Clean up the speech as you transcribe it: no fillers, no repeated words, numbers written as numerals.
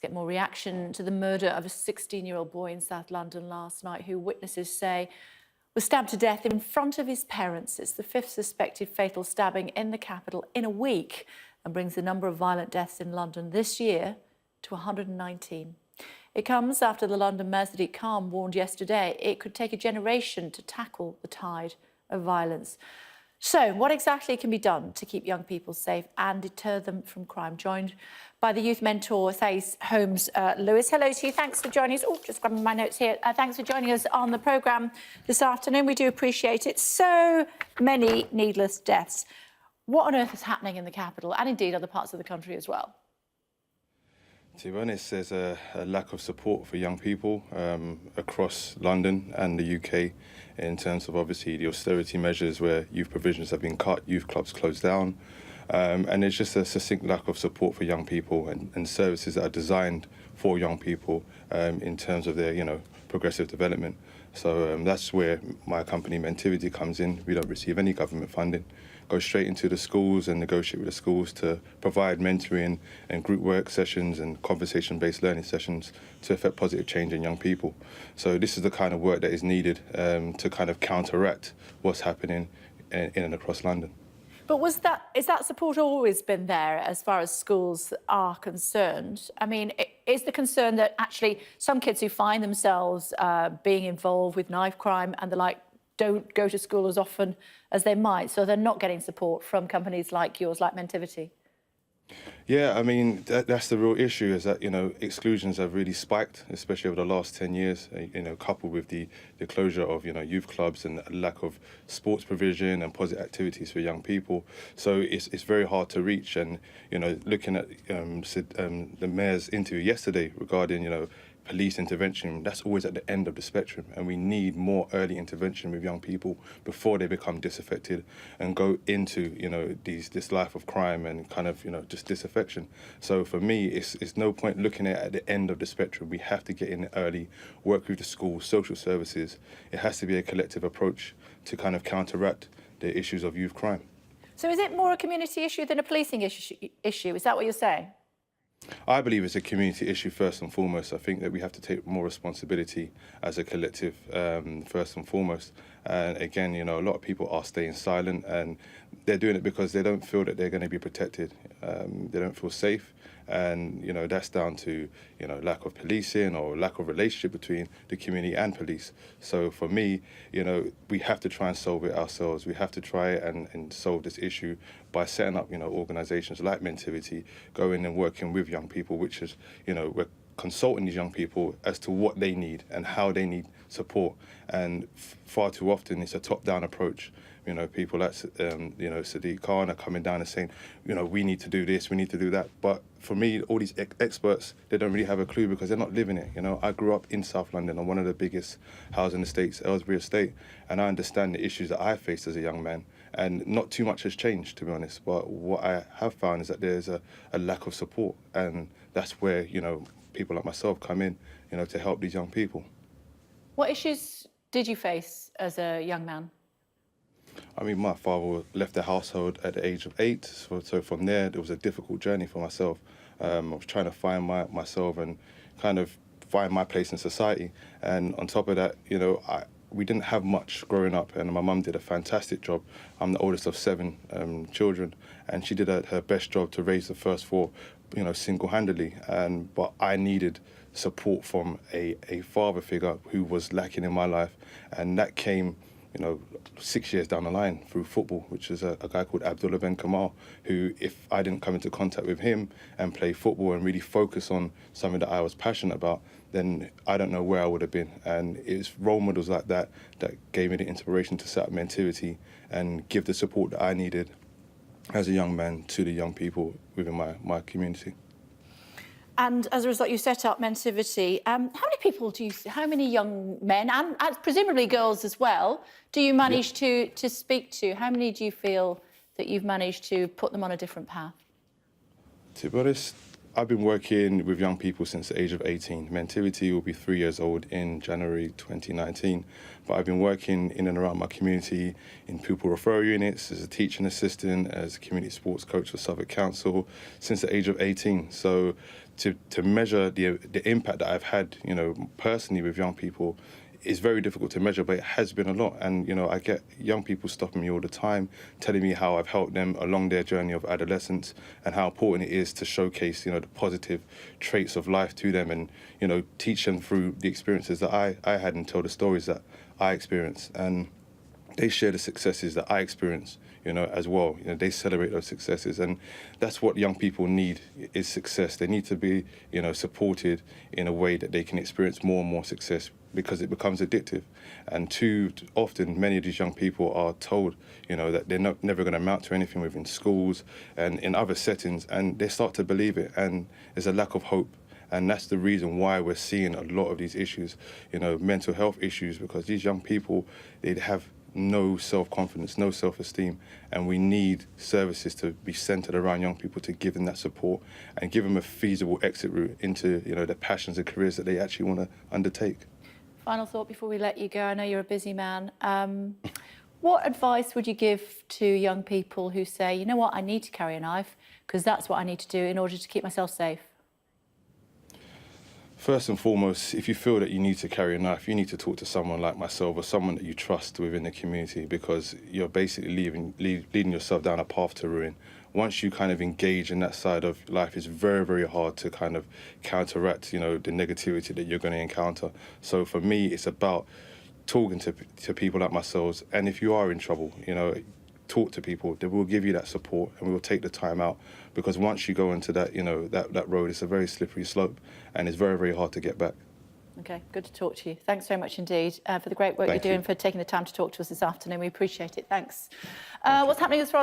Get more reaction to the murder of a 16-year-old boy in South London last night who witnesses say was stabbed to death in front of his parents. It's the fifth suspected fatal stabbing in the capital in a week and brings the number of violent deaths in London this year to 119. It comes after the London Mentivity calm warned yesterday it could take a generation to tackle the tide of violence. So, what exactly can be done to keep young people safe and deter them from crime? Joined by the youth mentor, Sayce Holmes-Lewis. Hello to you. Thanks for joining us. Oh, just grabbing my notes here. Thanks for joining us on the programme this afternoon. We do appreciate it. So many needless deaths. What on earth is happening in the capital and indeed other parts of the country as well? To be honest, there's a lack of support for young people across London and the UK in terms of obviously the austerity measures where youth provisions have been cut, youth clubs closed down, and there's just a succinct lack of support for young people and services that are designed for young people in terms of their, progressive development. So that's where my company Mentivity comes in. We don't receive any government funding. Go straight into the schools and negotiate with the schools to provide mentoring and group work sessions and conversation-based learning sessions to affect positive change in young people. So this is the kind of work that is needed to kind of counteract what's happening in and across London. But is that support always been there as far as schools are concerned? I mean, is the concern that actually some kids who find themselves being involved with knife crime and the like don't go to school as often as they might, so they're not getting support from companies like yours, like Mentivity? Yeah, I mean, that's the real issue, is that, exclusions have really spiked, especially over the last 10 years, coupled with the closure of, youth clubs and lack of sports provision and positive activities for young people. So it's very hard to reach. And, looking at the mayor's interview yesterday regarding, police intervention, that's always at the end of the spectrum, and we need more early intervention with young people before they become disaffected and go into this life of crime and kind of just disaffection. So for me, it's no point looking at the end of the spectrum. We have to get in early, work with the schools, social services. It has to be a collective approach to kind of counteract the issues of youth crime. So is it more a community issue than a policing issue? Is that what you're saying? I believe it's a community issue first and foremost. I think that we have to take more responsibility as a collective first and foremost. And again, a lot of people are staying silent and they're doing it because they don't feel that they're going to be protected. They don't feel safe. And, that's down to, lack of policing or lack of relationship between the community and police. So for me, we have to try and solve it ourselves. We have to try and solve this issue by setting up, organisations like Mentivity, going and working with young people, which is, we're consulting these young people as to what they need and how they need support. And far too often it's a top-down approach. People like, Sadiq Khan are coming down and saying, we need to do this, we need to do that. But for me, all these experts, they don't really have a clue because they're not living it. I grew up in South London on one of the biggest housing estates, Aylesbury Estate, and I understand the issues that I faced as a young man. And not too much has changed, to be honest. But what I have found is that there's a lack of support, and that's where, people like myself come in, to help these young people. What issues did you face as a young man? I mean, my father left the household at the age of 8, so from there was a difficult journey for myself. I was trying to find myself and kind of find my place in society. And on top of that, we didn't have much growing up, and my mum did a fantastic job. I'm the oldest of 7 children, and she did her best job to raise the first 4, single-handedly. But I needed support from a father figure who was lacking in my life, and that came 6 years down the line through football, which is a guy called Abdullah Ben Kamal, who, if I didn't come into contact with him and play football and really focus on something that I was passionate about, then I don't know where I would have been. And it's role models like that that gave me the inspiration to set up Mentivity and give the support that I needed as a young man to the young people within my community. And as a result, you set up Mentivity. How many young men, and presumably girls as well, do you manage to speak to? How many do you feel that you've managed to put them on a different path? To be honest, I've been working with young people since the age of 18. Mentivity will be 3 years old in January 2019. But I've been working in and around my community in pupil referral units, as a teaching assistant, as a community sports coach for Suffolk Council since the age of 18. So to measure the impact that I've had, you know, personally with young people is very difficult to measure, but it has been a lot. And, you know, I get young people stopping me all the time, telling me how I've helped them along their journey of adolescence and how important it is to showcase, you know, the positive traits of life to them and, you know, teach them through the experiences that I had and tell the stories that I experienced. And they share the successes that I experience, you know, as well. You know, they celebrate those successes, and that's what young people need is success. They need to be, you know, supported in a way that they can experience more and more success because it becomes addictive. And too often, many of these young people are told, you know, that they're never going to amount to anything within schools and in other settings, and they start to believe it, and there's a lack of hope. And that's the reason why we're seeing a lot of these issues, you know, mental health issues, because these young people, they have no self-confidence, no self-esteem, and we need services to be centred around young people to give them that support and give them a feasible exit route into, you know, the passions and careers that they actually want to undertake. Final thought before we let you go. I know you're a busy man. What advice would you give to young people who say, you know what, I need to carry a knife because that's what I need to do in order to keep myself safe? First and foremost, if you feel that you need to carry a knife, you need to talk to someone like myself or someone that you trust within the community, because you're basically leading yourself down a path to ruin. Once you kind of engage in that side of life, it's very, very hard to kind of counteract, you know, the negativity that you're going to encounter. So for me, it's about talking to people like myself, and if you are in trouble, you know, talk to people. They will give you that support, and we will take the time out, because once you go into that, you know, that road, it's a very slippery slope, and it's very, very hard to get back. Okay, good to talk to you. Thanks very much indeed for the great work you're doing, for taking the time to talk to us this afternoon. We appreciate it. Thanks. What's happening as far